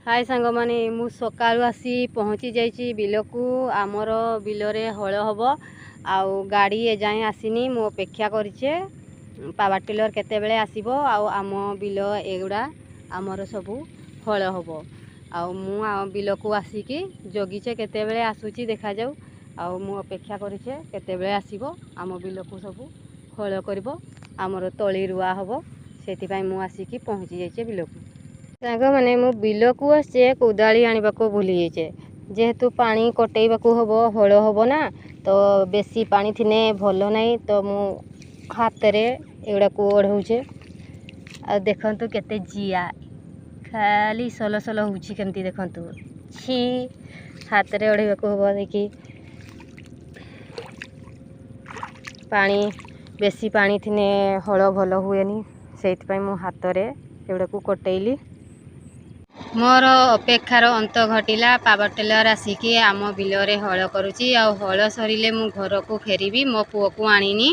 हाय सांग माने मु सकाळू आसी पहुँची जाइए बिलकू आमर बिलरे हल हम आउ गाड़ी एजाएँ आसीनी मु अपेक्षा करछे पावर टिलर केतेबेले आसीबो आम बिल एगुड़ा आमर सबू हल हम आउ मु बिलकू आसिकी जगिचे केतेबेले आसुची देखा जाऊ आउ मु अपेक्षा करछे केतेबेले आसीबो आम बिलकू सबू हल करबो आमर तली रुआ हम सेति मु आसिकी पहुँची जाइए बिलकू सांग माने मु बिलकू आसे कोदाली आनिबाको भूली जाइए जेहेतु पानी कटेइबाको हबो हल हबो ना तो बेसी पानी थिने भल नहीं तो मु हाथ रे एगुड़ा को ओढ़ौछे आ देखंतु केते जिया खाली सल सल होउछि केमती देखंतु छी हाथ रे ओढ़ैबाको हबो देखि पानी बेसी पानी थिने हल भल हुएनी सेति पई मु हाथ रे एगुड़ा को कटेइली मोर अपेक्षार अंत घटिला पावर टिलर आसिकी आम बिलरे हल करुची आ हल सरिले मु घर को फेरिबी मो पुओ को आनिनी